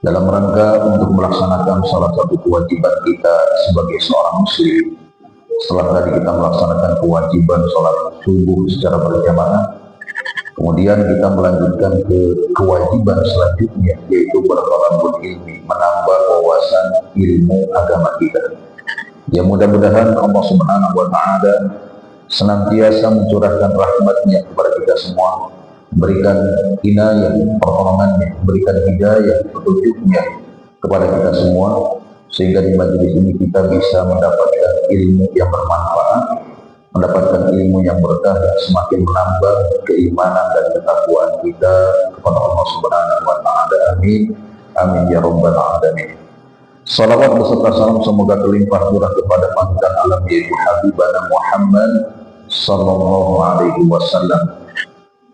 dalam rangka untuk melaksanakan salah satu kewajiban kita sebagai seorang muslim. Setelah tadi kita melaksanakan kewajiban sholat subuh secara berjamaah, kemudian kita melanjutkan ke kewajiban selanjutnya, yaitu berthalabul ilmi, menambah wawasan ilmu agama kita. Ya, mudah-mudahan Allah Subhanahu wa Ta'ala senantiasa mencurahkan rahmatnya kepada kita semua, berikan inayah pertolongannya, berikan hidayah petunjuknya kepada kita semua, sehingga di majelis ini kita bisa mendapatkan ilmu yang bermanfaat, mendapatkan ilmu yang berkah, semakin menambah keimanan dan ketakwaan kita kepada Allah Subhanahu wa Ta'ala. Amin amin ya rabbal alamin. Salawat beserta salam semoga terlimpah curah kepada panutan alam yaitu Habibana Muhammad sallallahu alaihi wasallam,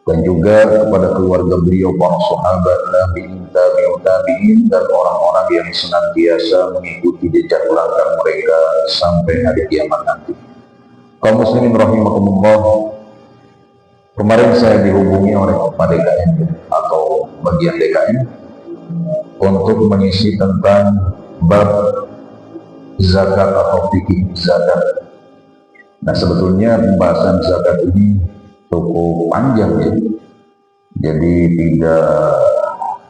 dan juga kepada keluarga beliau, para sahabat, tabi'in, dan orang-orang yang senantiasa mengikuti jejak langkah mereka sampai hari kiamat nanti. Kaum muslimin rahimakumullah, kemarin saya dihubungi oleh Pak DKM atau bagian DKM untuk mengisi tentang bab zakat atau fikih zakat. Nah, sebetulnya pembahasan zakat ini cukup panjang ya, jadi tidak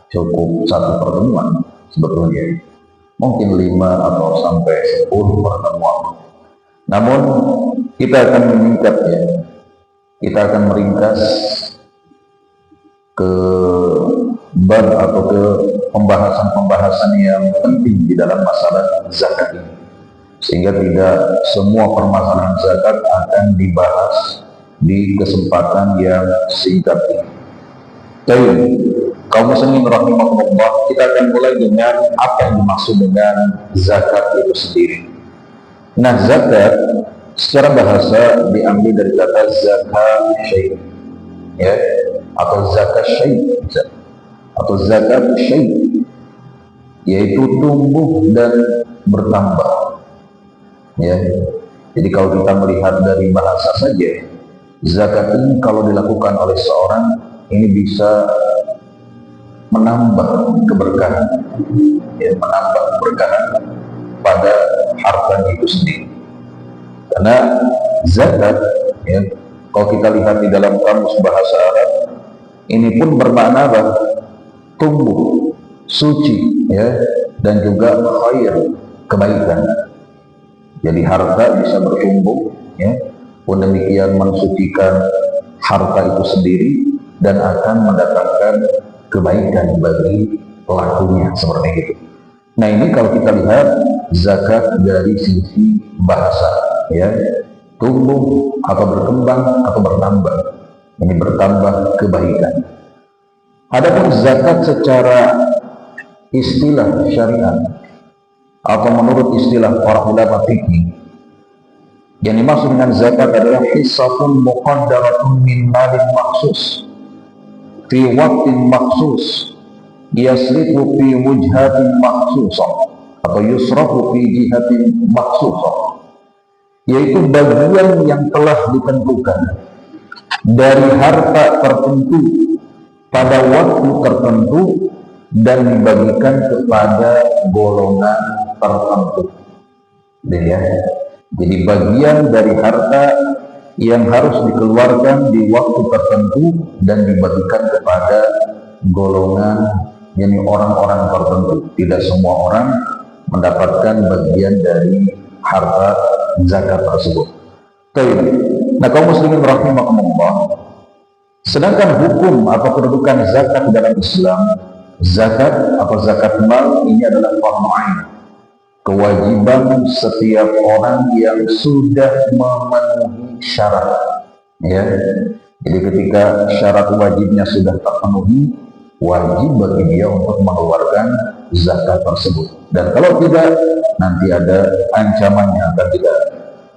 cukup satu pertemuan sebetulnya, mungkin 5 atau sampai 10 pertemuan. Namun kita akan meningkat ya, kita akan meringkas ke bab atau ke pembahasan-pembahasan yang penting di dalam masalah zakat ini, sehingga tidak semua permasalahan zakat akan dibahas di kesempatan yang singkat ini. Baik, kaum muslimin rahimakumullah, kita akan mulai dengan apa yang dimaksud dengan zakat itu sendiri. Nah, zakat secara bahasa diambil dari kata zakat syai', ya, atau zakat syai', atau zakat syai', yaitu tumbuh dan bertambah. Ya, jadi kalau kita melihat dari bahasa saja, zakat ini kalau dilakukan oleh seorang ini bisa menambah keberkahan, ya, menambah keberkahan pada hartanya itu sendiri. Karena zakat, ya, kalau kita lihat di dalam kamus bahasa Arab, ini pun bermakna apa? Tumbuh, suci, ya, dan juga khair, kebaikan. Jadi harta bisa bertumbuh, ya, pun demikian mensucikan harta itu sendiri dan akan mendatangkan kebaikan bagi pelakunya, seperti itu. Nah, ini kalau kita lihat zakat dari sisi bahasa, ya, tumbuh atau berkembang atau bertambah, ini bertambah kebaikan. Adapun zakat secara istilah syariat atau menurut istilah para ulama fikih, yang dimaksud dengan zakat adalah hissatun muqaddaratun min malin maksus fi waqtin maksus yasrifu fi wujhatin maksusah atau yusrafu fi jihatin maksusah, yaitu bagian yang telah ditentukan dari harta tertentu pada waktu tertentu dan dibagikan kepada golongan tertentu. Ya, jadi bagian dari harta yang harus dikeluarkan di waktu tertentu dan dibagikan kepada golongan, yakni orang-orang tertentu. Tidak semua orang mendapatkan bagian dari harta zakat tersebut. Nah, kaum muslimin rahimakumullah, sedangkan hukum atau kedudukan zakat dalam Islam, zakat atau zakat mal ini adalah fardhu ain, kewajiban setiap orang yang sudah memenuhi syarat, ya. Jadi ketika syarat wajibnya sudah terpenuhi, wajib bagi dia untuk mengeluarkan zakat tersebut. Dan kalau tidak, nanti ada ancamannya, akan kita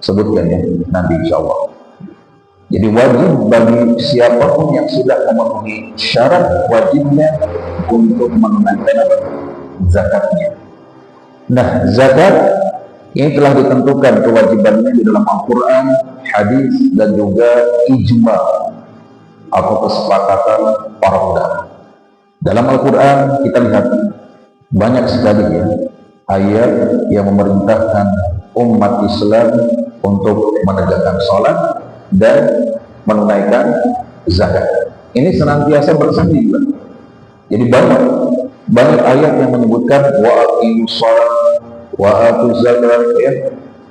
sebutkan ya nanti insya Allah. Jadi wajib bagi siapapun yang sudah memenuhi syarat wajibnya untuk menunaikan zakatnya. Nah, zakat ini telah ditentukan kewajibannya di dalam Al-Quran, hadis, dan juga ijma atau kesepakatan para ulama. Dalam Al-Quran kita lihat Banyak sekali ya ayat yang memerintahkan umat Islam untuk menegakkan sholat dan menunaikan zakat. Ini senantiasa bersanding. Jadi banyak ayat yang menyebutkan wa aqimus shalah wa atuz zakat, ya.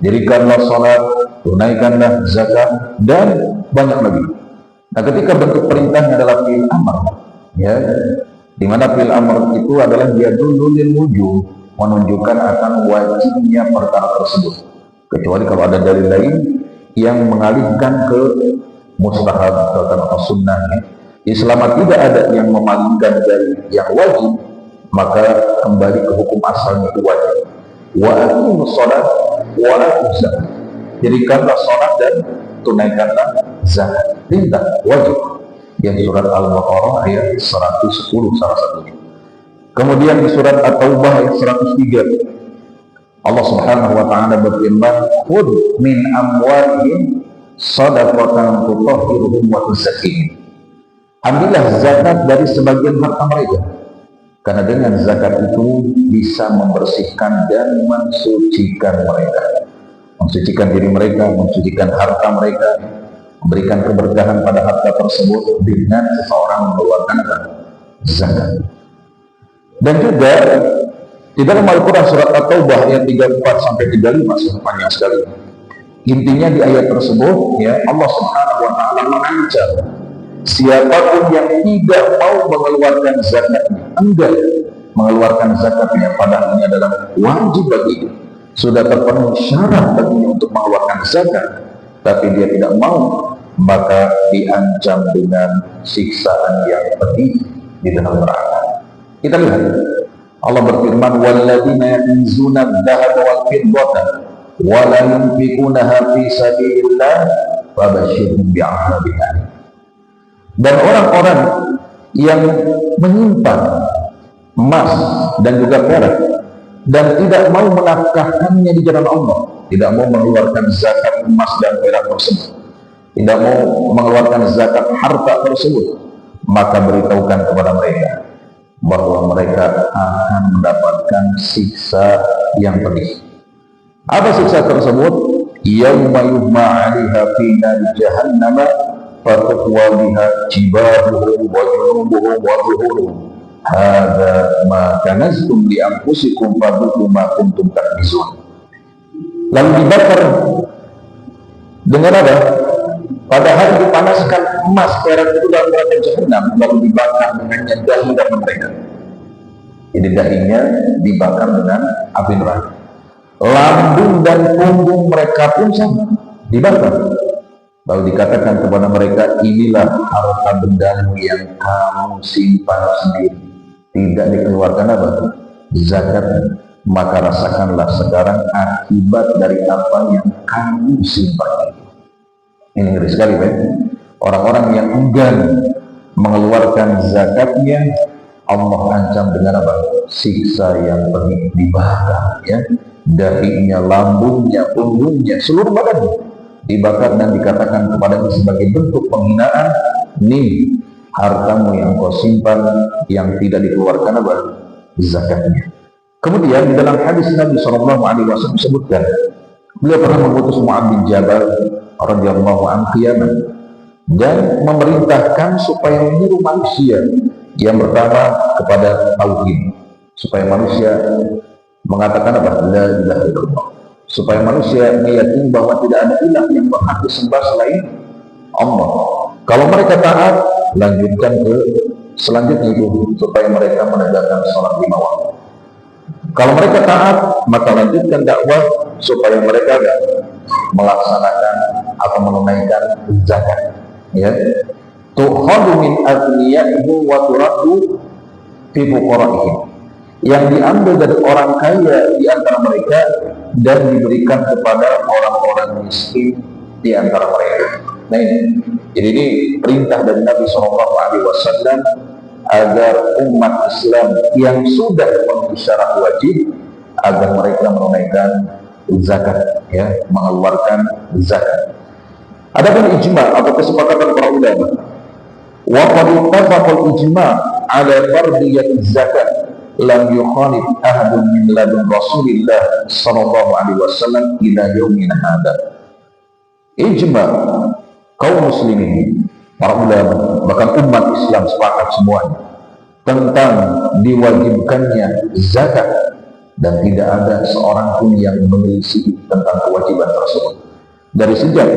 Dirikanlah salat, tunaikanlah zakat, dan banyak lagi. Nah, ketika bentuk perintahnya adalah fi'il amr, ya, di mana fi'il amr itu adalah dia dulu wujud, menunjukkan akan wajibnya perkara tersebut. Kecuali kalau ada dalil lain yang mengalihkan ke mustahab atau sunnah, ya. Selama tidak ada yang memalingkan dari yang wajib, maka kembali ke hukum asalnya itu wajib. Wa aqimus shalah wa atuz zakat. Dirikanlah salat dan tunaikanlah zakat. Perintah wajib. Yang surat Al-Baqarah ayat 110 salah satunya. Kemudian di surat At-Taubah ayat 103, Allah Subhanahu wa taala berfirman, "Khudh min amwalihim shadaqatan tutahhiruhum wa tuzakkihim." Ambillah zakat dari sebagian harta mereka, karena dengan zakat itu bisa membersihkan dan mensucikan mereka, mensucikan diri mereka, mensucikan harta mereka, memberikan keberkahan pada harta tersebut dengan seseorang mengeluarkan zakat. Dan juga di dalam Al-Quran surat At-Taubah ayat 34 sampai 35 sangat panjang sekali. Intinya di ayat tersebut, ya, Allah Subhanahu wa taala mengancam siapapun yang tidak mau mengeluarkan zakatnya, enggak mengeluarkan zakatnya, padahal ini adalah wajib bagi dia, sudah terpenuhi syarat baginya untuk mengeluarkan zakat, tapi dia tidak mau, maka diancam dengan siksaan yang pedih di dalam neraka. Kita lihat Allah berfirman, walladzina yaknizuna adh-dhahaba wal fiddata wa la yunfiqunaha fi sabilillah fabashshirhum bi'adzabin alim. Dan orang-orang yang menyimpan emas dan juga perak dan tidak mau menafkahkannya di jalan Allah, tidak mau mengeluarkan zakat emas dan perak tersebut, tidak mau mengeluarkan zakat harta tersebut, maka beritahukan kepada mereka bahwa mereka akan mendapatkan siksa yang pedih. Apa siksa tersebut? Yauma yuhma 'alaiha fi nari jahannam fataqwa biha jibahuhum wa junubuhum wa zuhuruhum hadza ma kanaztum li anfusikum fadhuqu ma kuntum taknizun. Lalu dibakar dengan apa? Pada hari dipanaskan emas perak itu dalam neraka jahanam, lalu dibakar dengannya dahi dan mereka. Jadi dahinya dibakar dengan api neraka. Lambung dan punggung mereka pun sama dibakar. Lalu dikatakan kepada mereka, inilah harta bendamu yang kamu simpan sendiri, tidak dikeluarkan apa? Zakat. Maka rasakanlah sekarang akibat dari apa yang kamu simpan. Ini ngeri sekali, Pak. Orang-orang yang enggan mengeluarkan zakatnya, Allah ancam dengan apa? Siksa yang pedih, dibakar, ya. Dahinya, lambungnya, punggungnya, seluruh badannya dibakar dan dikatakan kepadanya sebagai bentuk penghinaan, nih hartamu yang kau simpan yang tidak dikeluarkan apa? Zakatnya. Kemudian di dalam hadis Nabi SAW disebutkan, beliau pernah mengutus Mu'adz bin Jabal radhiyallahu anhu dan memerintahkan supaya menyuruh manusia yang pertama kepada tauhid, supaya manusia mengatakan apa? La ilaha illallah. Supaya manusia meyakini bahwa tidak ada ilah yang berhak disembah selain Allah. Kalau mereka taat, lanjutkan ke selanjutnya itu supaya mereka menegakkan salat 5 waktu. Kalau mereka taat, maka lanjutkan dakwah supaya mereka melaksanakan atau menunaikan zakat. Ya, tu'khadhu min aghniya'ihim wa turaddu fi fuqara'ihim. Yang diambil dari orang kaya di antara mereka dan diberikan kepada orang-orang miskin di antara mereka. Nah ini, jadi ini perintah dari Nabi SAW agar umat Islam yang sudah memenuhi syarat wajib agar mereka menunaikan zakat, ya, mengeluarkan zakat. Adapun ijma atau kesepakatan para ulama, wa qad ittafaqal ijma' ala fardiyat zakat lam yukhalif ahadun min ladun Rasulillah sallallahu alaihi wasallam ila yaumina hada. Ijma kaum muslimin, para ulama, bahkan umat Islam sepakat semuanya tentang diwajibkannya zakat, dan tidak ada seorang pun yang menyelisih tentang kewajiban tersebut. Dari sejak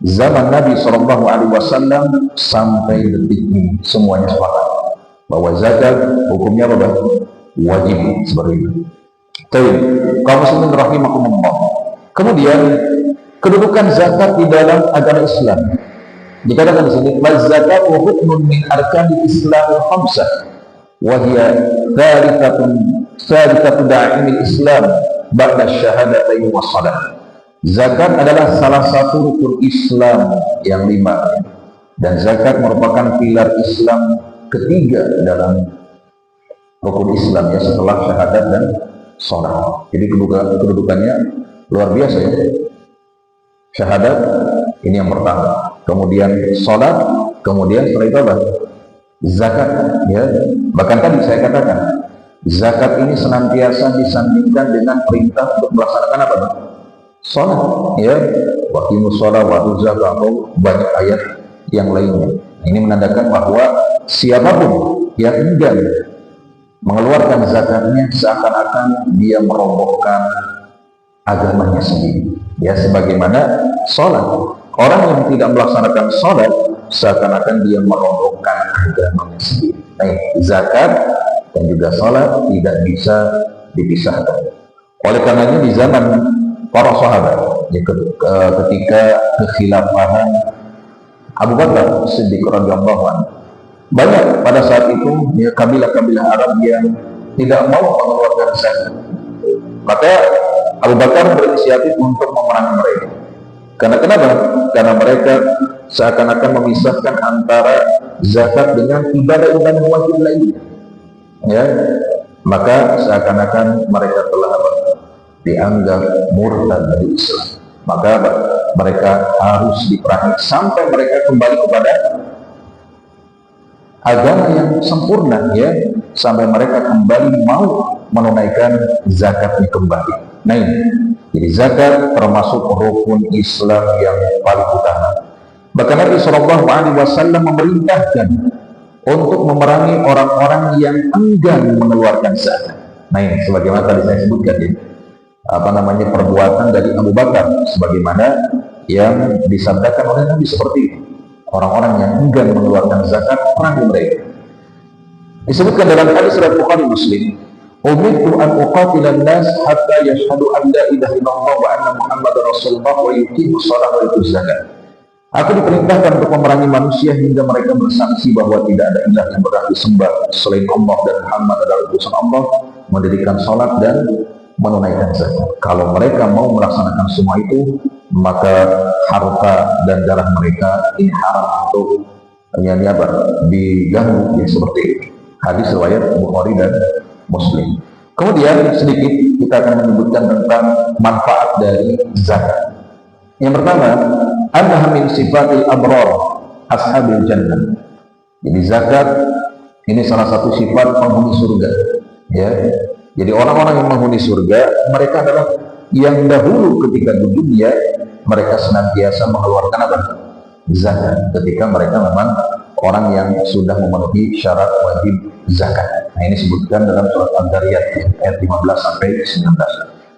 zaman Nabi Shallallahu Alaihi Wasallam sampai detik ini semuanya sepakat bahwa zakat hukumnya apa? Wajib, seperti itu. Tapi kaum muslimin rahimakumullah. Kemudian kedudukan zakat di dalam agama Islam. Dikatakan di sini, "Zakatu ruknun min arkanil Islam khamsah, wa hiya thalithatu da'imil Islam ba'da syahadatain wa shalah." Zakat adalah salah satu rukun Islam yang 5, dan zakat merupakan pilar Islam ketiga dalam rukun Islam, ya, setelah syahadat dan shalah. Jadi kedudukannya luar biasa, ya. Syahadat ini yang pertama, kemudian sholat, kemudian setelah itu apa? Zakat, ya. Bahkan tadi saya katakan zakat ini senantiasa disandingkan dengan perintah untuk melaksanakan apa? Sholat, ya. Waqimus sholat wa atuz zakat, atau banyak ayat yang lainnya. Ini menandakan bahwa siapapun yang enggan mengeluarkan zakatnya seakan-akan dia merobohkan agamanya sendiri, ya. Sebagaimana sholat, orang yang tidak melaksanakan sholat seakan-akan dia merobohkan agamanya sendiri. Nah, zakat dan juga sholat tidak bisa dipisahkan. Oleh karenanya di zaman para sahabat, ya, ketika kekhilafahan Abu Bakar Siddiq radhiyallahu anhu, banyak pada saat itu, ya, kabilah-kabilah Arab yang tidak mau mengeluarkan zakat. Maka Abu Bakar berinisiatif untuk memerangi mereka. Karena kenapa? Karena mereka seakan-akan memisahkan antara zakat dengan ibadah-ibadah wajib lainnya, ya. Maka seakan-akan mereka telah dianggap murtad dari Islam. Maka mereka harus diperangi sampai mereka kembali kepada agama yang sempurna, ya, sampai mereka kembali mau menunaikan zakatnya kembali. Nah, ini jadi zakat termasuk rukun Islam yang paling utama. Bahkan Nabi Shallallahu Alaihi Wasallam memerintahkan untuk memerangi orang-orang yang enggan mengeluarkan zakat. Nah, ini sebagaimana tadi saya sebutkan, ya, perbuatan dari Abu Bakar, sebagaimana yang disabdakan oleh Nabi seperti itu. Orang-orang yang enggan mengeluarkan zakat, perangi mereka. Disebutkan dalam hadis riwayat Bukhari Muslim, "Umirtu an uqatilan nas hatta yashhadu an la ilaha illallah wa anna Muhammadar Rasulullah wa yuqimus shalah wa yutuz zakat." Aku diperintahkan untuk memerangi manusia hingga mereka bersaksi bahwa tidak ada ilah yang berhak disembah selain Allah dan Muhammad adalah utusan Allah, mendirikan salat dan menunaikan zakat. Kalau mereka mau melaksanakan semua itu, maka harta dan darah mereka ini haram untuk diganggu, ya, seperti itu. Hadis riwayat Bukhari dan Muslim. Kemudian sedikit kita akan menyebutkan tentang manfaat dari zakat. Yang pertama, annaha min sifatil abrar ashabil jannah. Jadi zakat ini salah satu sifat penghuni surga, ya. Jadi orang-orang yang menghuni surga, mereka adalah yang dahulu ketika di dunia mereka senantiasa mengeluarkan apa? Zakat. Ketika mereka memang orang yang sudah memenuhi syarat wajib zakat. Nah, ini disebutkan dalam surat Al-Dariyat ayat 15 sampai 19.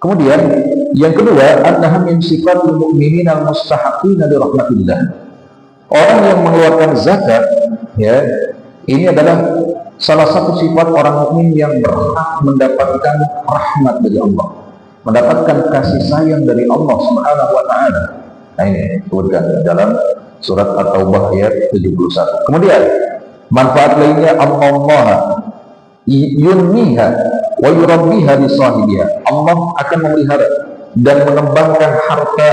Kemudian yang kedua, annaha min sifatil mu'minin al-mustahaqqina li rahmatillah. Orang yang mengeluarkan zakat, ya, ini adalah salah satu sifat orang mukmin yang berhak mendapatkan rahmat dari Allah, mendapatkan kasih sayang dari Allah Subhanahu wa taala. Nah, ini disebutkan dalam surat At-Taubah ayat 71. Kemudian manfaat lainnya, Allah yunmiha wa yurabbiha li sahibiha. Allah akan memelihara dan mengembangkan harta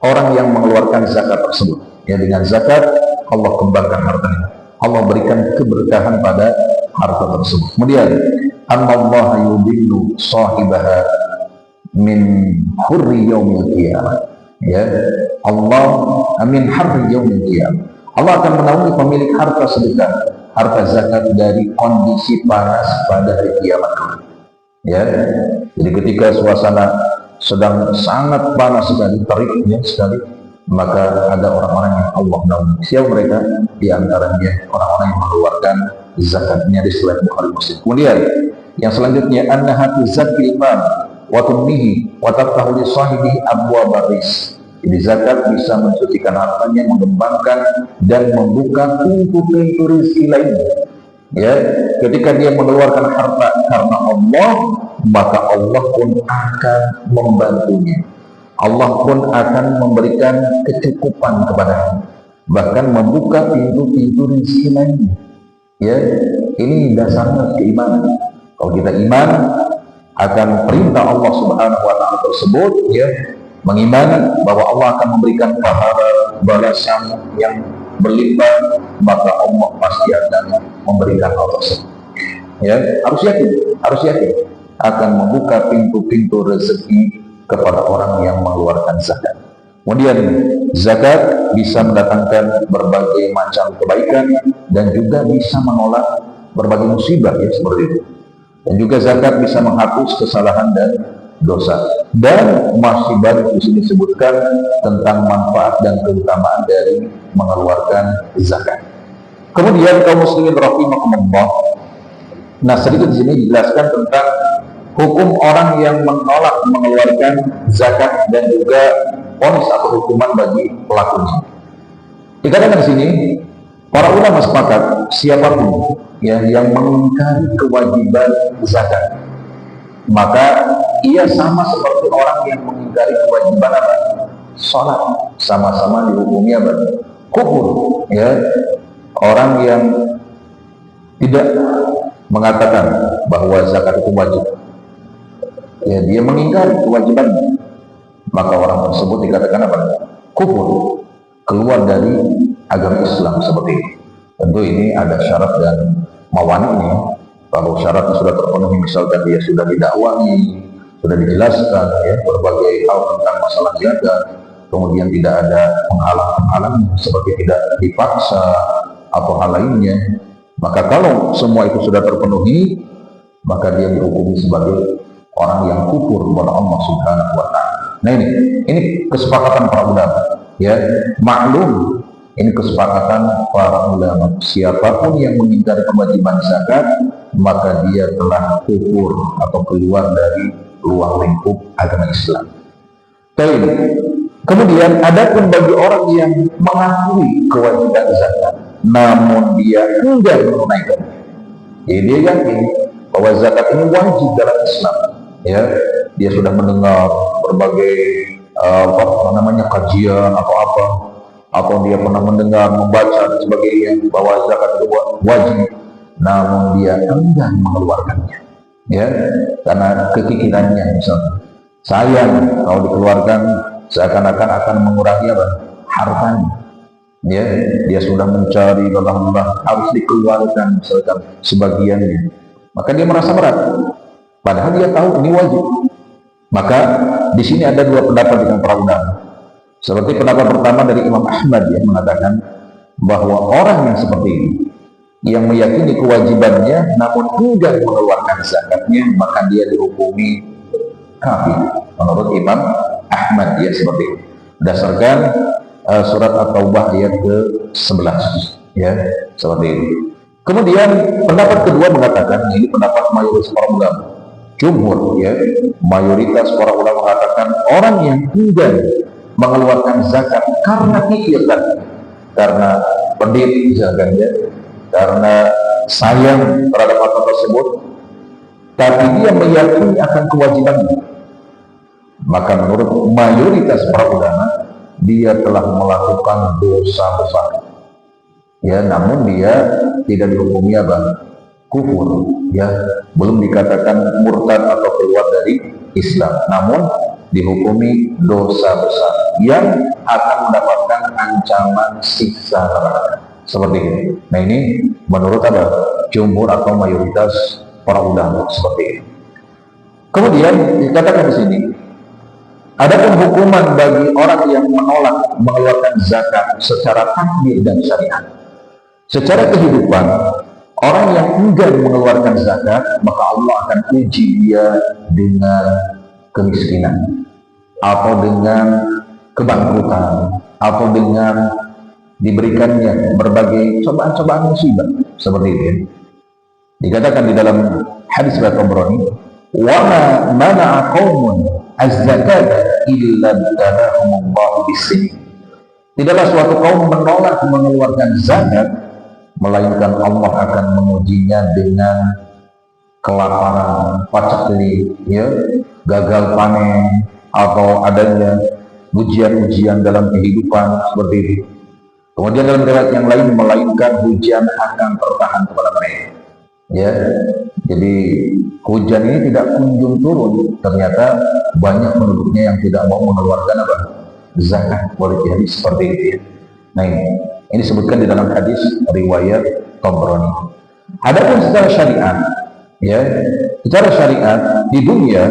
orang yang mengeluarkan zakat tersebut. Ya, dengan zakat Allah kembangkan hartanya. Allah berikan keberkahan pada harta tersebut. Kemudian Allah yudillu sahibaha min hurri yaumil qiyamah. Ya, Allah amin harri yaumil qiyamah. Allah akan menaungi pemilik harta sedekah harta zakat dari kondisi panas pada hari kiamat. Ya, jadi ketika suasana sedang sangat panas sekali, teriknya sekali, maka ada orang-orang yang Allah naungi. Siapa mereka? Di antaranya orang-orang yang mengeluarkan zakatnya di selain Bukhari Muslim. Kemudian yang selanjutnya, annahatu zakil iman wa tunmihi wa taftahu li sahibihi abwaab rizq. Jadi zakat bisa mensucikan hartanya, mengembangkan dan membuka pintu-pintu rezeki lainnya. Ya, ketika dia mengeluarkan harta karena Allah, maka Allah pun akan membantunya. Allah pun akan memberikan kecukupan kepadanya, bahkan membuka pintu-pintu rezeki lainnya. Ya, ini dasarnya keimanan. Kalau kita iman akan perintah Allah Subhanahu wa taala tersebut, ya, mengimani bahwa Allah akan memberikan pahala balasan yang berlimpah, maka Allah pasti akan memberikan hal tersebut. Ya, harus yakin akan membuka pintu-pintu rezeki kepada orang yang mengeluarkan zakat. Kemudian zakat bisa mendatangkan berbagai macam kebaikan dan juga bisa menolak berbagai musibah, ya, seperti itu. Dan juga zakat bisa menghapus kesalahan dan dosa. Dan masih banyak di sini disebutkan tentang manfaat dan keutamaan dari mengeluarkan zakat. Kemudian kaum muslimin rahimakumullah, nah sedikit di sini dijelaskan tentang hukum orang yang menolak mengeluarkan zakat dan juga vonis atau hukuman bagi pelakunya. Dikatakan di sini para ulama sepakat siapapun ya yang mengingkari kewajiban zakat, maka ia sama seperti orang yang mengingkari kewajiban apa? Sholat. Sama-sama dihukumi apa? Kufur. Ya, orang yang tidak mengatakan bahwa zakat itu wajib, ya, dia mengingkari kewajibannya, maka orang tersebut dikatakan apa? Kufur, keluar dari agama Islam seperti ini. Tentu ini ada syarat dan mawani'nya. Kalau syaratnya sudah terpenuhi, misalkan dia sudah didakwahi, sudah dijelaskan ya berbagai hal tentang masalah zakat, kemudian tidak ada penghalang-penghalang seperti tidak dipaksa atau hal lainnya, maka kalau semua itu sudah terpenuhi, maka dia dihukumi sebagai orang yang kufur kepada Allah Subhanahu wa taala. Nah, ini kesepakatan para ulama, ya, maklum. Ini kesepakatan para ulama. Siapapun yang mengingkari kewajiban zakat, maka dia telah kufur atau keluar dari ruang lingkup agama Islam. Kemudian adapun bagi orang yang mengakui kewajiban zakat, namun dia enggan menunaikan, jadi dia yakin bahwa zakat ini wajib dalam Islam. Ya, dia sudah mendengar berbagai kajian atau dia pernah mendengar, membaca dan sebagainya bahwa zakat itu wajib, namun dia enggan mengeluarkannya, ya, karena kekikirannya misalnya. Sayang kalau dikeluarkan seakan-akan akan mengurangi apa? Hartanya. Ya, dia sudah mencari lelah-lelah, harus dikeluarkan misalkan sebagiannya, maka dia merasa berat, padahal dia tahu ini wajib. Maka di sini ada dua pendapat dengan para ulama. Seperti pendapat pertama dari Imam Ahmad yang mengatakan bahwa orang yang seperti ini, yang meyakini kewajibannya namun enggan mengeluarkan zakatnya, maka dia dihukumi kafir menurut Imam Ahmad, ya, seperti itu. Berdasarkan surat At-Taubah ayat ke-11, ya, seperti itu. Kemudian pendapat kedua mengatakan, ini pendapat mayoritas para ulama, jumhur, ya, mayoritas para ulama mengatakan orang yang enggan mengeluarkan zakat karena kikir, karena pedih zakatnya, karena sayang terhadap harta tersebut, tapi dia meyakini akan kewajibannya, maka menurut mayoritas para ulama dia telah melakukan dosa besar, ya, namun dia tidak dihukumi apa? Kufur, ya, belum dikatakan murtad atau keluar dari Islam, namun dihukumi dosa besar yang akan mendapatkan ancaman siksa neraka, seperti ini. Nah, ini menurut apa? Jumhur atau mayoritas para ulama seperti ini. Kemudian dikatakan di sini, adapun hukuman bagi orang yang menolak mengeluarkan zakat secara takdir dan syariat. Secara kehidupan Orang yang enggan mengeluarkan zakat, maka Allah akan uji dia dengan kemiskinan, atau dengan kebangkrutan, atau dengan diberikannya berbagai cobaan-cobaan musibah seperti itu. Dikatakan di dalam hadis riwayat Tabrani, "Wa ma mana'a qaumun az-zakata illa btalahumullahu bis-sin." Tidaklah suatu kaum menolak mengeluarkan zakat, melainkan Allah akan mengujinya dengan kelaparan, pacak teli, ya, gagal panen, atau adanya ujian-ujian dalam kehidupan seperti itu. Kemudian dalam riwayat yang lain, melainkan hujan akan tertahan kepada mereka. Ya, jadi hujan ini tidak kunjung turun. Ternyata banyak penduduknya yang tidak mau mengeluarkan apa? Zakat. Boleh jadi seperti itu. Ya. Nah ini disebutkan di dalam hadis riwayat Tabrani. Adapun secara syariat, ya, secara syariat di dunia,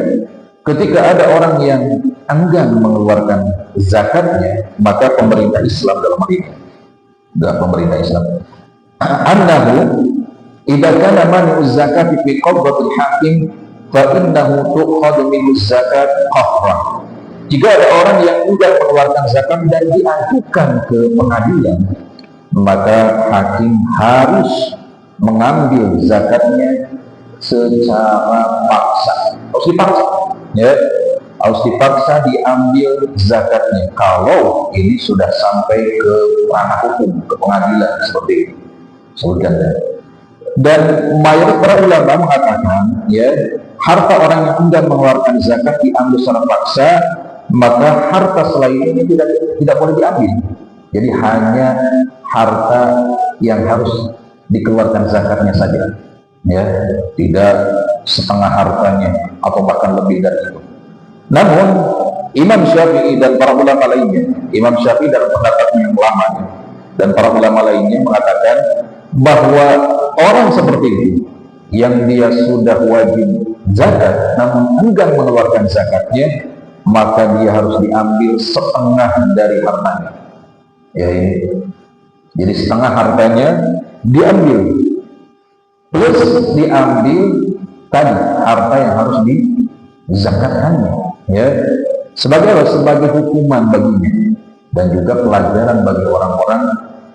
ketika ada orang yang enggan mengeluarkan zakatnya, maka pemerintah Islam dalam hal ini, pemerintah Islam, annahu idza kana mani'u zakati fi qabdatil hakim fa innahu tu'khadhu minhu zakat qahran. Jika ada orang yang enggan mengeluarkan zakat dan diajukan ke pengadilan, maka hakim harus mengambil zakatnya secara paksa. Harus dipaksa, ya. Harus dipaksa diambil zakatnya kalau ini sudah sampai ke ranah hukum, ke pengadilan seperti itu. Sebutkan ya. Dan mayoritas para ulama mengatakan, ya, harta orang yang enggan mengeluarkan zakat diambil secara paksa, maka harta selain ini tidak boleh diambil. Jadi hanya harta yang harus dikeluarkan zakatnya saja, ya, tidak setengah hartanya atau bahkan lebih dari itu. Namun Imam Syafi'i dan para ulama lainnya, Imam Syafi'i dalam pendapatnya yang lama dan para ulama lainnya mengatakan bahwa orang seperti itu yang dia sudah wajib zakat namun enggan mengeluarkan zakatnya, maka dia harus diambil setengah dari hartanya. Ya, ini. Jadi setengah hartanya diambil, plus diambil tadi harta yang harus dizakatkannya. Ya, sebagai hukuman baginya dan juga pelajaran bagi orang-orang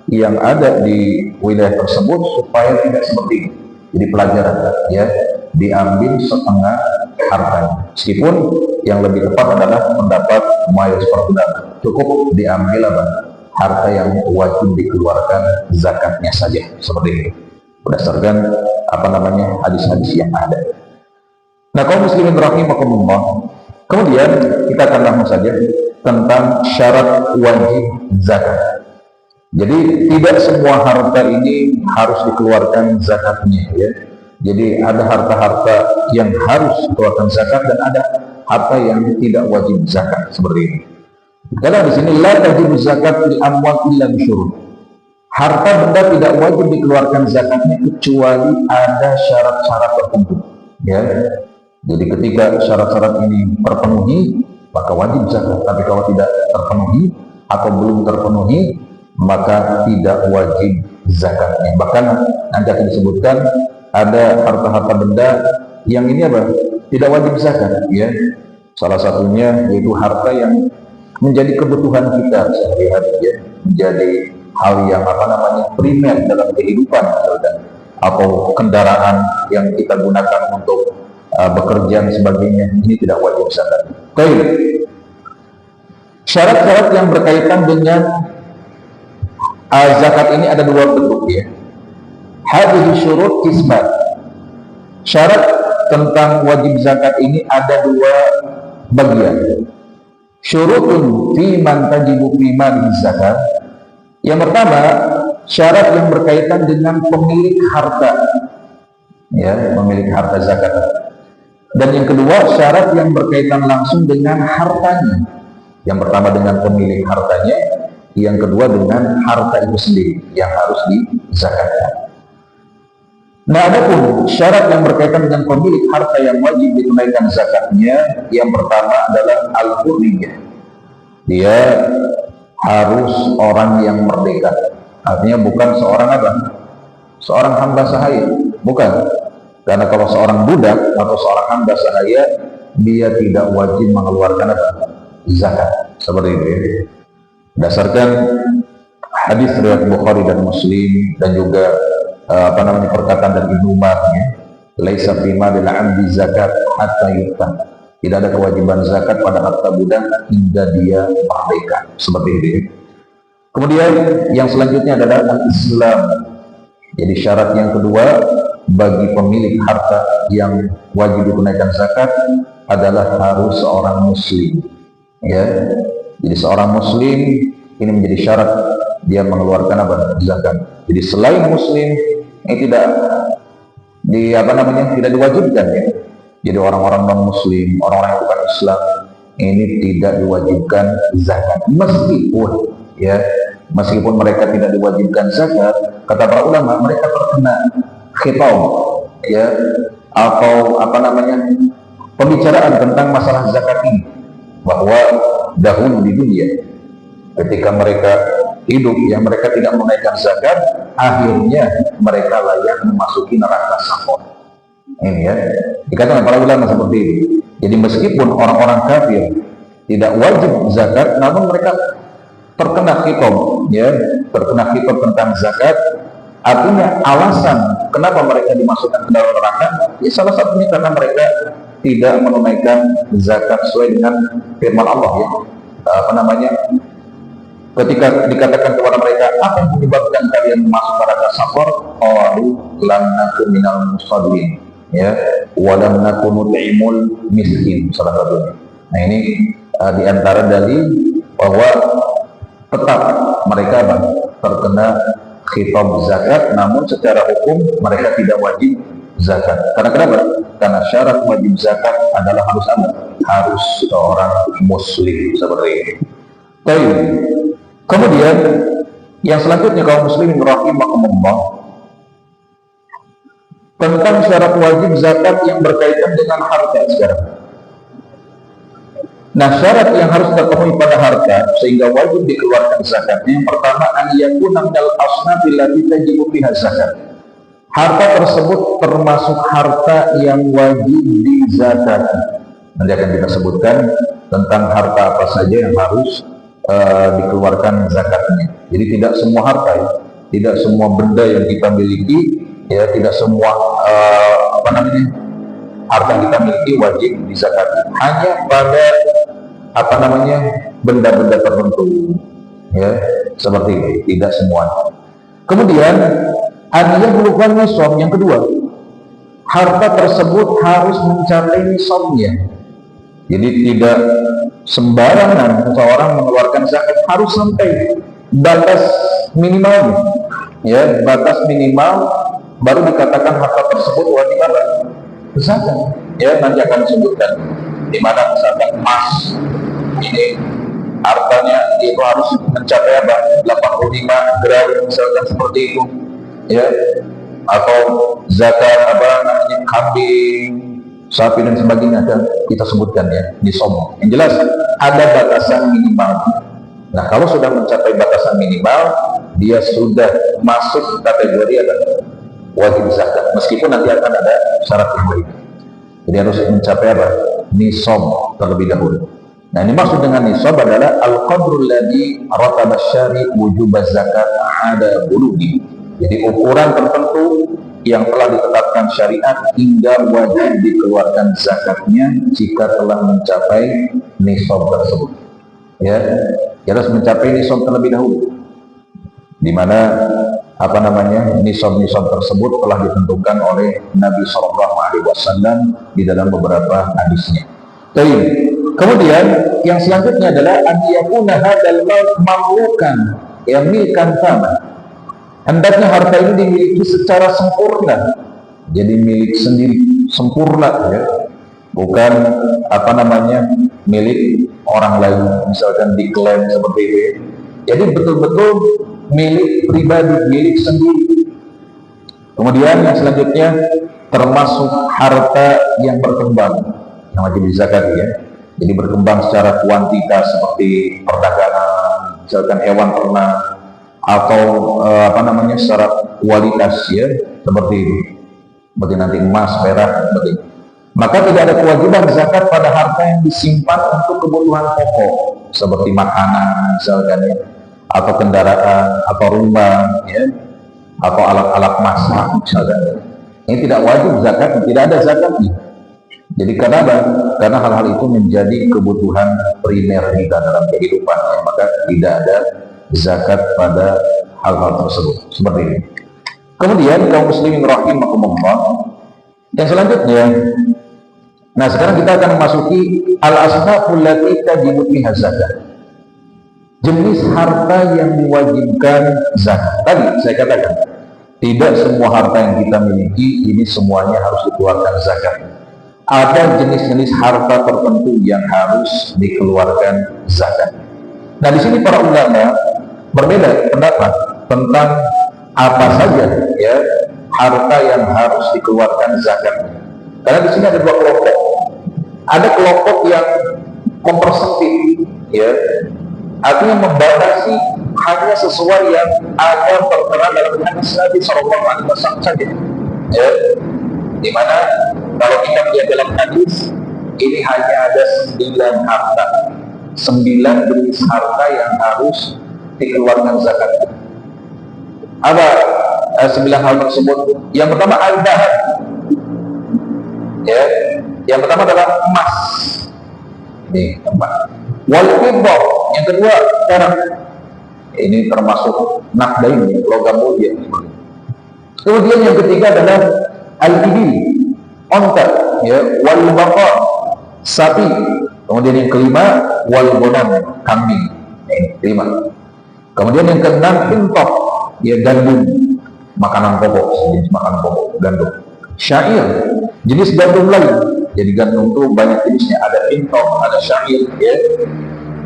yang ada di wilayah tersebut supaya tidak seperti ini. Jadi pelajaran, ya, diambil setengah hartanya. Meskipun yang lebih tepat adalah pendapat mayoritas para ulama, cukup diambil apa? Harta yang wajib dikeluarkan zakatnya saja, seperti ini. Berdasarkan hadis-hadis yang ada. Nah, kaum muslimin rahimakumullah, kemudian kita akan langsung saja tentang syarat wajib zakat. Jadi tidak semua harta ini harus dikeluarkan zakatnya, ya. Jadi ada harta-harta yang harus dikeluarkan zakat dan ada harta yang tidak wajib zakat seperti ini. Karena di sini la tajibu zakat fil amwal illa bisyurut. Harta benda tidak wajib dikeluarkan zakatnya kecuali ada syarat-syarat tertentu, ya. Jadi ketika syarat-syarat ini terpenuhi, maka wajib zakat. Tapi kalau tidak terpenuhi atau belum terpenuhi, maka tidak wajib zakatnya. Bahkan nanti akan disebutkan ada harta-harta benda yang ini apa? Tidak wajib zakat, ya. Salah satunya yaitu harta yang menjadi kebutuhan kita sehari-hari, ya. Menjadi hal yang primer dalam kehidupan, atau kendaraan yang kita gunakan untuk bekerja dan sebagainya, ini tidak wajib zakat. Baik. Syarat-syarat yang berkaitan dengan zakat ini ada dua bentuk, ya. Hadhihi syurut isbat. Syarat tentang wajib zakat ini ada dua bagian. Syurutun fi man tajibu fi mali zakat. Yang pertama, syarat yang berkaitan dengan pemilik harta, ya, pemilik harta zakat. Dan yang kedua, syarat yang berkaitan langsung dengan hartanya. Yang pertama dengan pemilik hartanya, yang kedua dengan harta itu sendiri yang harus dizakatkan. Nah, adapun syarat yang berkaitan dengan pemilik harta yang wajib ditunaikan zakatnya, yang pertama adalah al-hurriyah. Dia harus orang yang merdeka. Artinya bukan seorang seorang hamba sahaya? Bukan. Karena kalau seorang budak atau seorang hamba sahaya, dia tidak wajib mengeluarkan apa? Zakat. Seperti itu ya. Berdasarkan hadis riwayat Bukhari dan Muslim dan juga perkataan dari Ibnu Umar ya, laisa fi malil 'abdi zakat hatta yu'ta. Tidak ada kewajiban zakat pada harta budak hingga dia merdeka. Seperti itu ya. Kemudian yang selanjutnya adalah al-Islam. Jadi syarat yang kedua bagi pemilik harta yang wajib ditunaikan zakat adalah harus seorang muslim. Ya. Jadi seorang muslim ini menjadi syarat dia mengeluarkan apa? Zakat. Jadi selain muslim ini tidak tidak diwajibkan ya. Jadi orang-orang non muslim, orang-orang yang bukan Islam ini tidak diwajibkan zakat. Meskipun mereka tidak diwajibkan zakat, kata para ulama mereka terkena khitab ya, atau pembicaraan tentang masalah zakat ini, bahwa dahulu di dunia ketika mereka hidup yang mereka tidak menunaikan zakat, akhirnya mereka layak memasuki neraka Saqar. Ini ya, dikatakan para ulama seperti ini. Jadi meskipun orang-orang kafir tidak wajib zakat, namun mereka terkena khitab ya, terkena khitab tentang zakat. Artinya alasan kenapa mereka dimasukkan ke dalam neraka ya, salah satunya karena mereka tidak menunaikan zakat sesuai dengan firman Allah ya. Ketika dikatakan kepada mereka, apa yang menyebabkan kalian masuk neraka Saqar? Qalu lam naku minal musallin ya, wa lam naku nut'imul miskin, salah satunya. Nah ini diantara dalil bahwa tetap mereka terkena khitab zakat, namun secara hukum mereka tidak wajib zakat. Karena kenapa? Karena syarat wajib zakat adalah harus seorang muslim, seperti ini. Baik. Kemudian yang selanjutnya kaum muslimin rahimakumullah, tentang syarat wajib zakat yang berkaitan dengan harta sekarang. Nah, syarat yang harus terpenuhi pada harta sehingga wajib dikeluarkan zakatnya, yang pertama an yakuna minal asnafi allati tajibu fiha zakat. Harta tersebut termasuk harta yang wajib dizakati. Nanti akan kita sebutkan tentang harta apa saja yang harus dikeluarkan zakatnya. Jadi tidak semua harta ya, tidak semua benda yang kita miliki ya, tidak semua harta yang kita miliki wajib dizakati. Hanya pada benda-benda tertentu ya, seperti itu, tidak semuanya. Kemudian adanya merupakan nisab. Yang kedua, harta tersebut harus mencapai nisabnya. Jadi tidak sembarangan seseorang mengeluarkan zakat, harus sampai batas minimalnya ya, batas minimal baru dikatakan harta tersebut wajib zakat ya. Nanti akan disebutkan di mana misalkan emas ini hartanya itu harus mencapai 85 gram misalkan, seperti itu ya, atau zakat kambing, sapi dan sebagainya akan kita sebutkan ya di somo. Yang jelas ada batasan minimal. Nah, kalau sudah mencapai batasan minimal, dia sudah masuk kategori wajib zakat, meskipun nanti akan ada syarat yang lain. Jadi harus mencapai nisab terlebih dahulu. Nah, ini maksud dengan nisab adalah al-qadrul ladzi rataba syari wujub zakat ada bulughi. Jadi ukuran tertentu yang telah ditetapkan syariat hingga wajib dikeluarkan zakatnya jika telah mencapai nisab tersebut. Ya, harus mencapai nisab terlebih dahulu. Di mana nisab-nisab tersebut telah ditentukan oleh Nabi SAW di dalam beberapa hadisnya. Baik. Kemudian yang selanjutnya adalah an yakuna hadzal mal mamlukan, ya milkan taman. Hendaknya harta ini dimiliki secara sempurna, jadi milik sendiri sempurna ya, bukan milik orang lain, misalkan diklaim seperti itu ya. Jadi betul-betul milik pribadi, milik sendiri. Kemudian yang selanjutnya termasuk harta yang berkembang yang wajib dizakati ya. Jadi berkembang secara kuantitas seperti perdagangan, misalkan hewan ternak atau secara kualitas ya, seperti itu, seperti nanti emas, perak, seperti itu. Maka tidak ada kewajiban zakat pada harta yang disimpan untuk kebutuhan pokok seperti makanan misalkan ya, atau kendaraan, atau rumah ya, atau alat-alat masak misalkan. Ini tidak wajib zakat, tidak ada zakatnya. Jadi kenapa? Karena hal-hal itu menjadi kebutuhan primer kita dalam kehidupan, ya. Maka tidak ada zakat pada hal-hal tersebut. Seperti ini. Kemudian kaum muslimin rahimakumullah, yang selanjutnya, nah sekarang kita akan memasuki al-asnaful lati tajibu fiha zakat. Jenis harta yang diwajibkan zakat. Tadi saya katakan, tidak semua harta yang kita miliki ini semuanya harus dikeluarkan zakat. Ada jenis-jenis harta tertentu yang harus dikeluarkan zakat. Nah, di sini para ulama berbeda pendapat tentang apa saja ya harta yang harus dikeluarkan zakat. Karena di sini ada dua kelompok. Ada kelompok yang mempersempit, ya, artinya membatasi hanya sesuai yang ada tertera dalam hadis Nabi Shallallahu Alaihi Wasallam saja. Ya, dimana kalau kita lihat dalam hadis ini hanya ada 9 harta, 9 jenis harta yang harus dikeluarkan zakat. Apa 9 hal tersebut? Yang pertama al-dhahab, ya, yang pertama adalah emas, ini emas. Wal fiddah, yang kedua perak, ini termasuk nakdain, logam mulia. Kemudian yang ketiga adalah al-ibil, onta, ya, wal baqar, sapi. Kemudian yang kelima wal ghanam, kambing. Kelima. Kemudian yang keenam hintab, ya, gandum, makanan pokok, jenis makanan pokok, gandum. Syair, jenis gandum lain. Jadi gandum itu banyak jenisnya, ada hintab, ada syair, ya.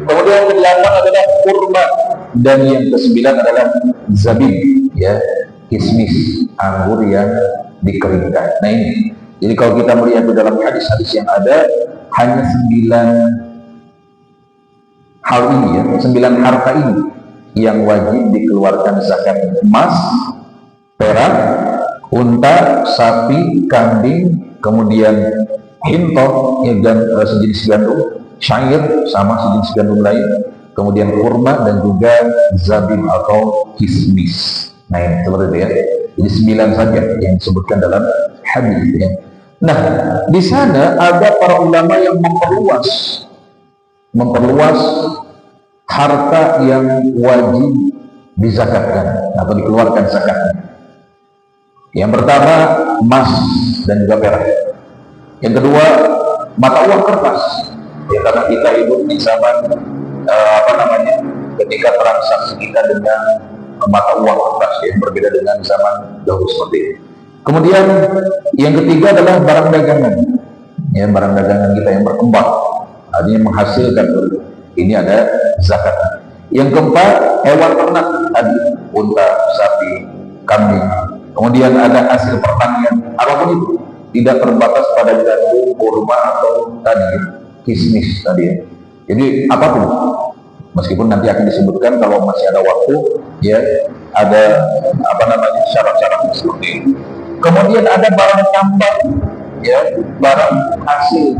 Kemudian yang ke-8 adalah kurma, dan yang ke-9 adalah zabib, ya, kismis, anggur yang dikeringkan. Nah ini, jadi kalau kita melihat di dalam hadis-hadis yang ada, hanya 9 hal ini, ya, 9 harta ini yang wajib dikeluarkan zakat: emas, perak, unta, sapi, kambing, kemudian hintab, ya, dan sejenis gandum, syair sama sejenis gandum lain, kemudian kurma dan juga zabib atau kismis. Nah ini seperti itu ya. Jadi 9 saja yang disebutkan dalam hadis ya. Nah, di sana ada para ulama yang memperluas harta yang wajib dizakatkan atau dikeluarkan zakatnya. Yang pertama emas dan juga perak. Yang kedua mata uang kertas. Ya, karena kita hidup di zaman ketika transaksi kita dengan mata uang kertas yang berbeda dengan zaman dahulu seperti itu. Kemudian yang ketiga adalah barang dagangan, ya, barang dagangan kita yang berkembang, artinya menghasilkan, ini ada zakat. Yang keempat hewan ternak tadi, unta, sapi, kambing. Kemudian ada hasil pertanian, apapun itu, tidak terbatas pada gandum, kurma atau tadi kismis tadi ya. Jadi apapun, meskipun nanti akan disebutkan kalau masih ada waktu, ya, ada syarat-syarat seperti itu. Kemudian ada barang tambang, ya, barang hasil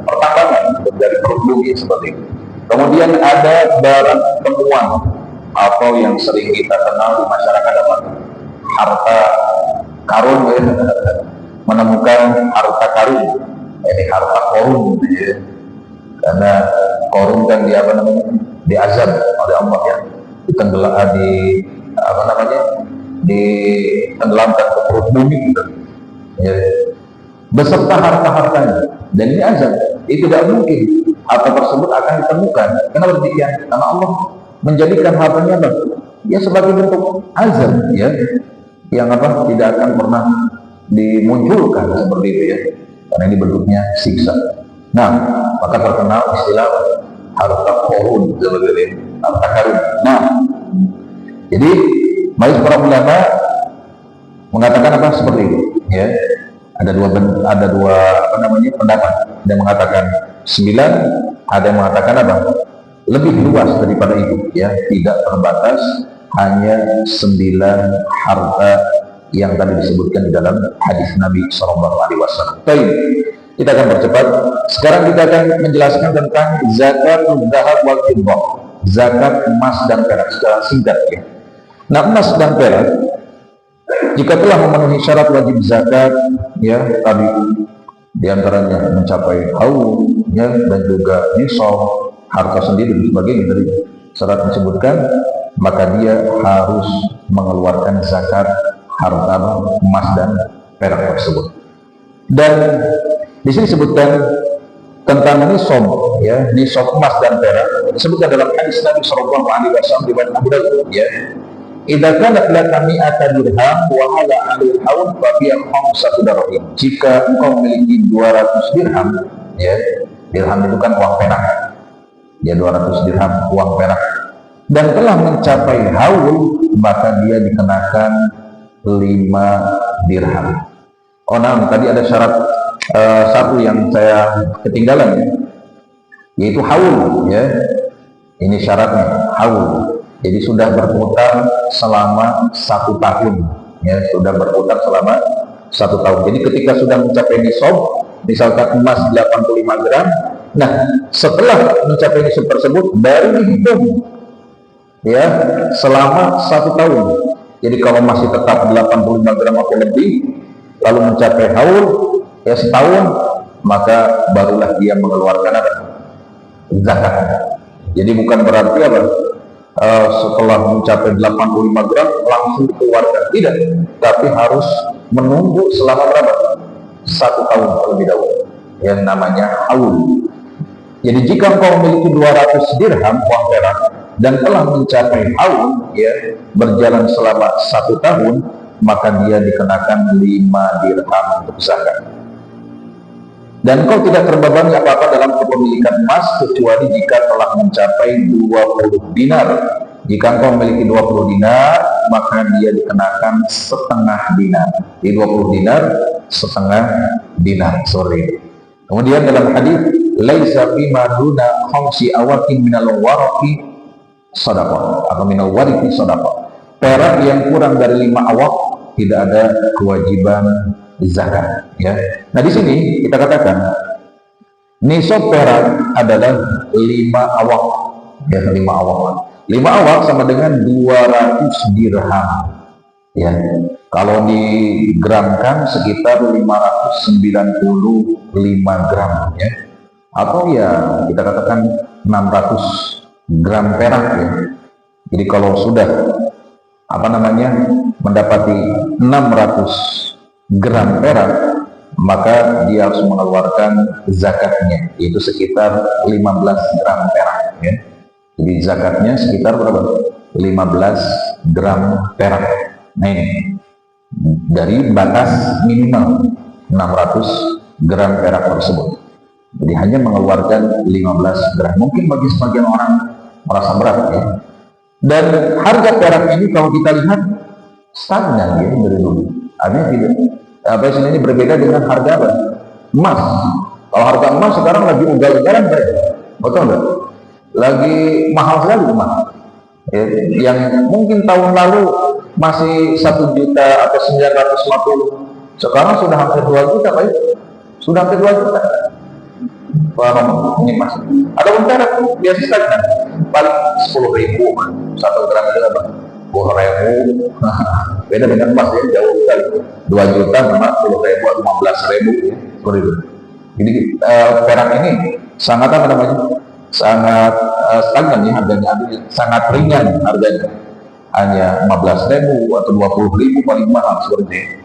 pertambangan dari produksi seperti itu. Kemudian ada barang temuan atau yang sering kita kenal di masyarakat apa? Harta karun, ya, menemukan harta karun, ini harta korun, ya. Karena korun kan diazab oleh Allah, ya, ditenggelamkan ke perut bumi, gitu, ya, beserta harta-hartanya, dan ini azab. Itu tidak mungkin harta tersebut akan ditemukan. Kenapa demikian? Karena Allah menjadikan hartanya ya sebagai bentuk azab, ya, yang tidak akan pernah dimunculkan seperti itu, ya, karena ini bentuknya siksa. Nah, maka terkenal istilah harta korun, harta karun. Nah, jadi baik para ulama mengatakan seperti itu, ya. Ada dua pendapat. Ada yang mengatakan 9, ada yang mengatakan lebih luas daripada itu, ya, tidak terbatas hanya 9 harta yang tadi disebutkan di dalam hadis Nabi Shallallahu Alaihi Wasallam. Baik, kita akan percepat. Sekarang kita akan menjelaskan tentang zakat dzahab wal fiddah, zakat emas dan perak secara singkat, ya. Nah, emas dan perak jika telah memenuhi syarat wajib zakat, ya, tadi diantaranya mencapai haul, ya, dan juga nisab, harta sendiri dan sebagainya dari syarat disebutkan, maka dia harus mengeluarkan zakat harta emas dan perak tersebut. Dan di sini disebutkan tentang nisab, ya, nisab emas dan perak disebutkan dalam hadis Nabi Shallallahu Alaihi Wasallam di Abu Daud, ya. Idza kanat laka mi'ata dirham wa hala 'alal haul fa fiha khamsatu darahim. Jika engkau memiliki 200 dirham, ya, dirham itu kan uang perak, ya, 200 dirham uang perak, dan telah mencapai haul, maka dia dikenakan 5 dirham. Oh, nah, tadi ada syarat satu yang saya ketinggalan, ya, yaitu haul, ya. Ini syaratnya haul. Jadi sudah berputar selama 1 tahun, ya, sudah berputar selama 1 tahun. Jadi ketika sudah mencapai nisab, misalkan emas 85 gram, nah, setelah mencapai nisab tersebut baru dihitung, ya, selama 1 tahun. Jadi kalau masih tetap 85 gram atau lebih, lalu mencapai haul, ya, setahun, maka barulah dia mengeluarkan zakat. Jadi bukan berarti apa? Setelah mencapai 85 gram langsung dikeluarkan, tidak, tapi harus menunggu selama berapa? 1 tahun terlebih dahulu, yang namanya haul. Jadi jika engkau memiliki 200 dirham uang perak dan telah mencapai haul, ya, berjalan selama 1 tahun, maka dia dikenakan 5 dirham untuk zakat. Dan kau tidak terbebani apa-apa dalam kepemilikan emas kecuali jika telah mencapai 20 dinar. Jika engkau memiliki 20 dinar, maka dia dikenakan setengah dinar. Di 20 dinar, setengah dinar. Kemudian dalam hadis, laisa bima duna khamsi awakin minal waraqi shadaqah atau minal warithi shadaqah. Perak yang kurang dari 5 awak tidak ada kewajiban zakat, ya. Nah, di sini kita katakan nisab perak adalah 5 awak, ya, 5 awak. 5 awak sama dengan 200 dirham, ya. Kalau digramkan sekitar 595 gram, ya. Atau ya kita katakan 600 gram perak, ya. Jadi kalau sudah mendapati 600 gram perak, maka dia harus mengeluarkan zakatnya, yaitu sekitar 15 gram perak, ya. Jadi zakatnya sekitar berapa? 15 gram perak. Nah, ini dari batas minimal 600 gram perak tersebut. Jadi hanya mengeluarkan 15 gram. Mungkin bagi sebagian orang merasa berat, ya. Dan harga perak ini kalau kita lihat stagnan, ya, dari dulu. Artinya tidak, ini berbeda dengan harga apa? Emas. Kalau harga emas sekarang lagi ugal-ugalan, betul nggak? Lagi mahal sekali emas. Yang mungkin tahun lalu masih 1 juta atau 950, sekarang sudah hampir 2 juta, Pak. Sudah hampir 2 juta. Ini mas. Ada perak biasa stagnan, paling 10.000, 1 gram itu apa? 10.000. Beda dengan emas, ya, jauh sekali. 2 juta sama 10.000 atau 15.000, ya, seperti itu. Jadi perak ini sangat sangat stagnan, ya, harganya, sangat ringan harganya, hanya 15.000 atau 20.000 paling mahal seperti itu.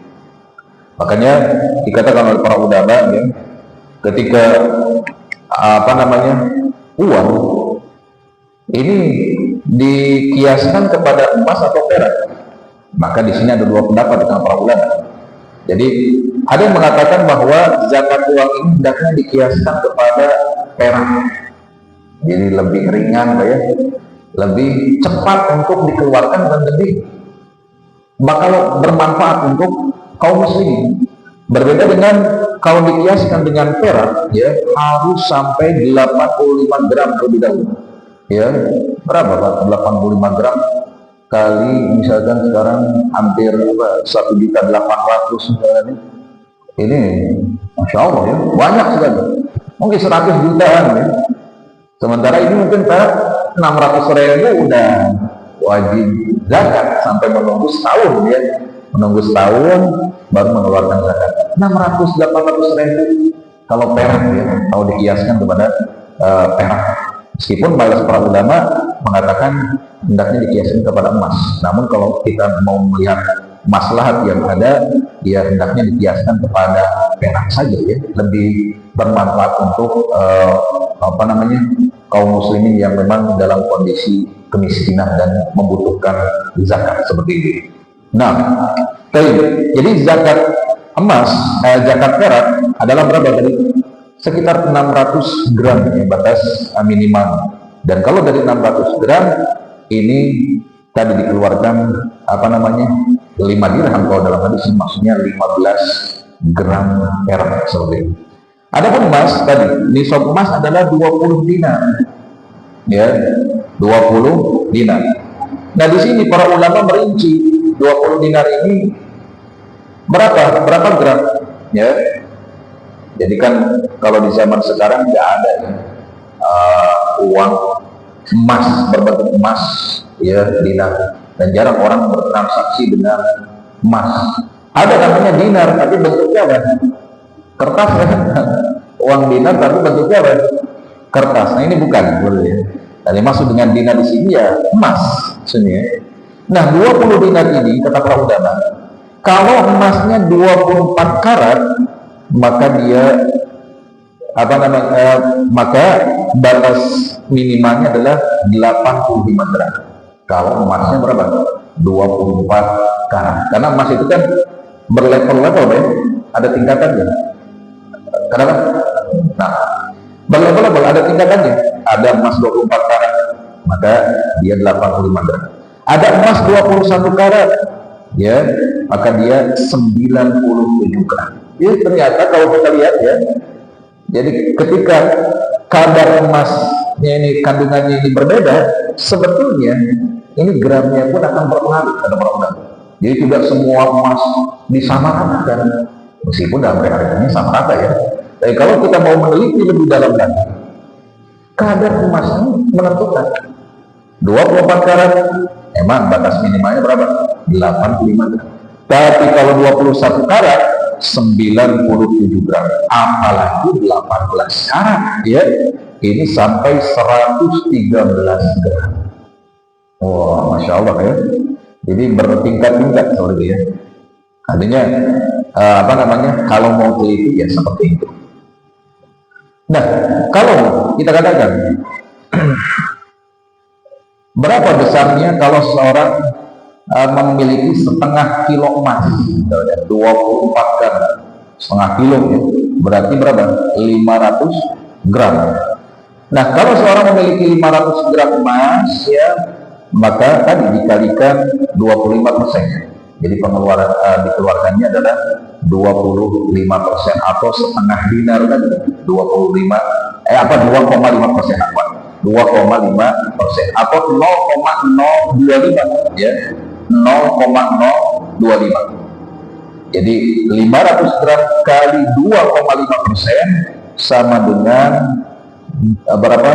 Makanya dikatakan oleh para ulama, ya, ketika uang ini dikiaskan kepada emas atau perak, maka di sini ada 2 pendapat dengan para ulama. Jadi ada yang mengatakan bahwa zakat uang ini hendaknya dikiaskan kepada perak, jadi lebih ringan, ya, lebih cepat untuk dikeluarkan dan lebih bakal bermanfaat untuk kaum muslimin. Berbeda dengan kalau dikiaskan dengan perak, ya, harus sampai 85 gram terlebih dahulu. ya berapa Pak? 85 gram kali misalkan sekarang hampir 1.800.000 misalnya. Ini Masya Allah ya, banyak sekali, mungkin 100 jutaan ya. Sementara ini mungkin Pak 600.000 udah wajib zakat sampai menunggu setahun ya, menunggu setahun baru mengeluarkan zakat. 600-800.000 kalau perak ya, kalau dikiaskan kepada perak. Meskipun para ulama mengatakan hendaknya dikiaskan kepada emas, namun kalau kita mau melihat maslahat yang ada, ya hendaknya dikiaskan kepada perak saja ya, lebih bermanfaat untuk kaum muslimin yang memang dalam kondisi kemiskinan dan membutuhkan zakat seperti ini. Nah, jadi zakat emas, zakat perak adalah berapa tadi? Sekitar 600 gram ya, batas minimal. Dan kalau dari 600 gram ini tadi dikeluarkan 5 dirham kalau dalam hadis, maksudnya 15 gram perak seperti itu. Adapun emas tadi, nisab emas adalah 20 dinar. Ya, 20 dinar. Nah, di sini para ulama merinci 20 dinar ini berapa gram? Ya. Jadi kan kalau di zaman sekarang nggak ada ya, uang emas berbentuk emas ya dinar, dan jarang orang bertransaksi dengan emas. Ada namanya dinar tapi bentuknya apa? Kertas ya. Uang dinar tapi bentuknya apa? Kertas. Nah ini bukan ya. Jadi maksud dengan dinar di sini ya emas sebenarnya. Nah 20 dinar ini kata para ulama, kalau emasnya 24 karat maka dia maka batas minimalnya adalah 85 gram. Kalau emasnya berapa? 24 karat. Karena emas itu kan berlevel-level ya, ada tingkatannya. Kenapa? Nah, berlevel-level ada tingkatannya. Ada emas 24 karat, maka dia 85 gram. Ada emas 21 karat, ya, maka dia 97 gram. Ya, ternyata kalau kita lihat ya, jadi ketika kadar emasnya ini, kandungannya ini berbeda, sebetulnya ini gramnya pun akan berpengaruh pada orang. Jadi tidak semua emas disamaratakan, meskipun dalam realitanya sama rata ya. Tapi kalau kita mau meneliti lebih dalam lagi, kadar emas ini menentukan. 24 karat emang batas minimalnya berapa? 85 gram. Tapi kalau 21 karat 97 gram, apalagi 18 karat ya, ini sampai 113 gram. Wah, Masya Allah ya. Jadi bertingkat-tingkat seperti itu ya. Artinya kalau mau teliti ya seperti itu. Nah, kalau kita katakan berapa besarnya kalau seorang memiliki setengah kilo emas, 24 gram, setengah kilo ya, berarti berapa? 500 gram. Nah, kalau seorang memiliki 500 gram emas ya, maka tadi dikalikan 25%. Jadi pengeluaran dikeluarkannya adalah 25% atau setengah dinar tadi, 2,5% apa? 2,5% atau 0,025 ya, 0,025. Jadi 500 gram kali 2,5% sama dengan berapa?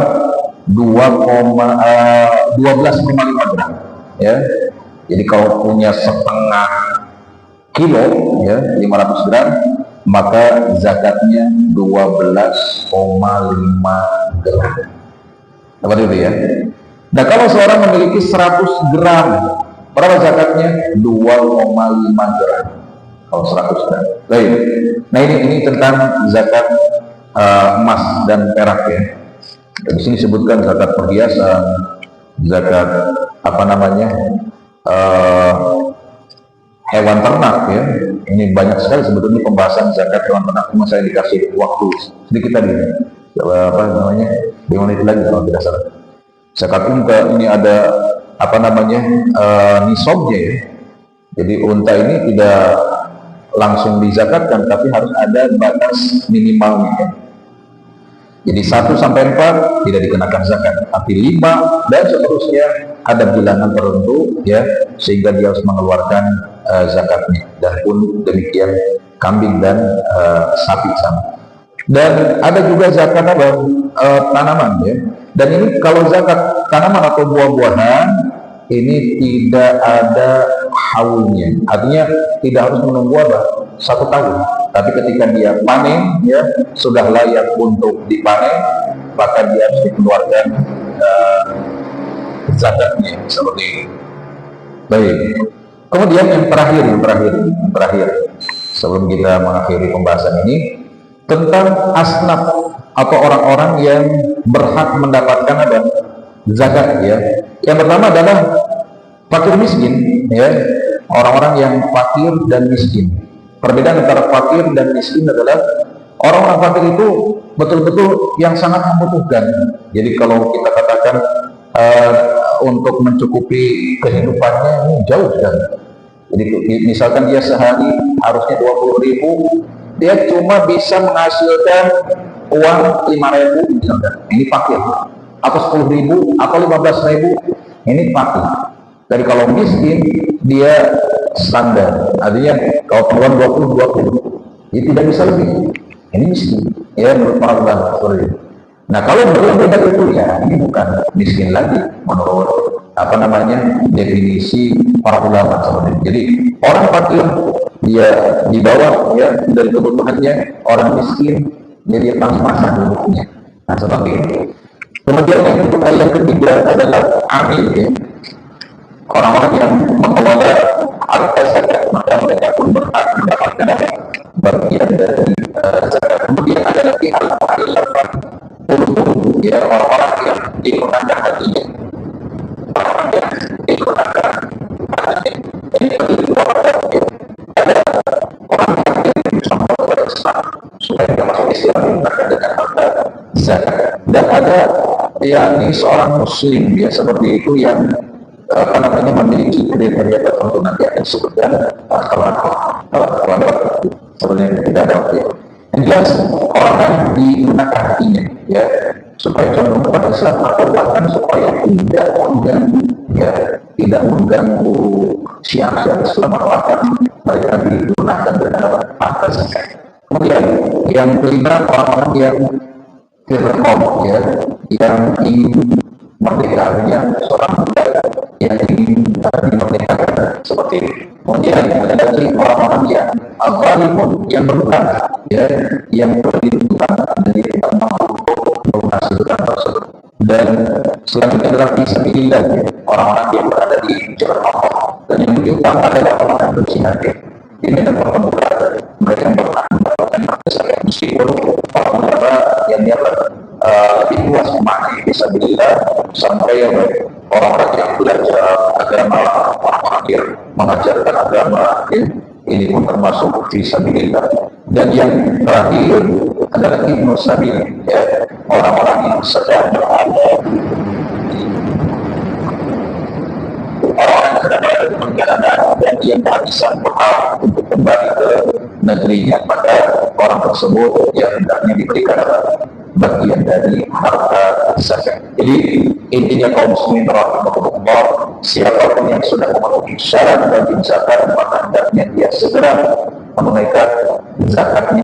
12,5 gram ya. Jadi kalau punya setengah kilo ya, 500 gram, maka zakatnya 12,5 gram. Seperti itu ya. Nah, kalau seorang memiliki 100 gram, berapa zakatnya? 2,5 gram. Kalau 100 gram. Baik. Nah, ini tentang zakat emas dan perak ya. Di sini disebutkan zakat perhiasan, zakat hewan ternak ya. Ini banyak sekali sebetulnya pembahasan zakat hewan ternak. Cuma saya dikasih waktu sedikit tadi. Bagaimana itu lagi kalau tidak salah. Zakat unta ini ada nisabnya ya. Jadi unta ini tidak langsung dizakatkan, tapi harus ada batas minimalnya ya. Jadi 1 sampai 4 tidak dikenakan zakat, tapi 5 dan seterusnya ada bilangan tertentu ya, sehingga dia harus mengeluarkan zakatnya. Dan pun demikian kambing dan sapi sama. Dan ada juga zakat apa? Tanaman ya. Dan ini kalau zakat tanaman atau buah-buahan ini tidak ada haulnya, artinya tidak harus menunggu apa? 1 tahun. Tapi ketika dia panen ya, sudah layak untuk dipanen, maka dia harus dikeluarkan zakatnya seperti ini. Baik. Kemudian yang terakhir sebelum kita mengakhiri pembahasan ini tentang asnaf atau orang-orang yang berhak mendapatkan ada zakat ya. Yang pertama adalah fakir miskin ya, orang-orang yang fakir dan miskin. Perbedaan antara fakir dan miskin adalah orang-orang fakir itu betul-betul yang sangat membutuhkan. Jadi kalau kita katakan untuk mencukupi kehidupannya ini jauh sekali. Jadi misalkan dia sehari harusnya 20.000, dia cuma bisa menghasilkan uang 5.000 misalkan, ini fakir. Atau 10.000 atau 15.000, ini fakir. Jadi kalau miskin dia standar, artinya kalau keluar 20, dia tidak bisa lebih, ini miskin ya menurut para ulama seperti itu. Nah kalau berbeda itu ya ini bukan miskin lagi menurut definisi para ulama seperti itu. Jadi orang fakir dia di bawah ya dari kebutuhannya, orang miskin jadi pas-pasan hidupnya. Nah seperti itu. Kemudian yang ketiga adalah amil ya, orang-orang yang mengelola harta zakat, maka mereka pun berhak mendapatkan bagian dari zakat. Kemudian ada lagi al-fa'il ya, orang-orang yang digunakan hatinya, orang yang digunakan hatinya. Ini begitu ada orang yang bisa membuat Islam supaya dia masuk Islam menggunakan dengan harta zakat. Dan ada yakni seorang muslim ya seperti itu yang memiliki kriteria tertentu, nanti akan disebutkan kalau sebenarnya tidak ada waktu. Yang jelas orang yang digunakan hatinya ya supaya condong kepada Islam atau bahkan supaya tidak mengganggu ya, tidak mengganggu syiar Islam atau apa, mereka digunakan dengan harta zakat. Kemudian yang kelima orang-orang yang firqah ya, yang ingin merdeka, artinya seorang yang ingin dimerdekakan seperti ini. Kemudian ada lagi orang-orang yang al-zalimun, yang berhutang ya, yang berhutang dari untuk menghasilkan tersebut. Dan selanjutnya adalah fisabilillah ya, orang-orang yang berada di jalan Allah. Dan yang berhutang adalah orang yang berjihad. Ini adalah pertempuran mereka yang pernah mendapatkan kesaksian meskipun orang-orang yang dia lebih luas memaknai fisabilillah sampai orang-orang yang belajar agama, orang-orang yang mengajarkan agama, ini pun termasuk fisabilillah. Dan yang terakhir adalah ibnu sabil ya, orang-orang yang sedang berada, orang yang sedang berada di perjalanan dan yang kehabisan bekal untuk kembali ke negerinya, maka orang tersebut yang hendaknya diberikan bagian dari harta zakat. Jadi intinya kaum muslimin rahimahumullah, siapapun yang sudah memenuhi syarat bagi zakat, maka hendaknya dia segera menunaikan zakatnya.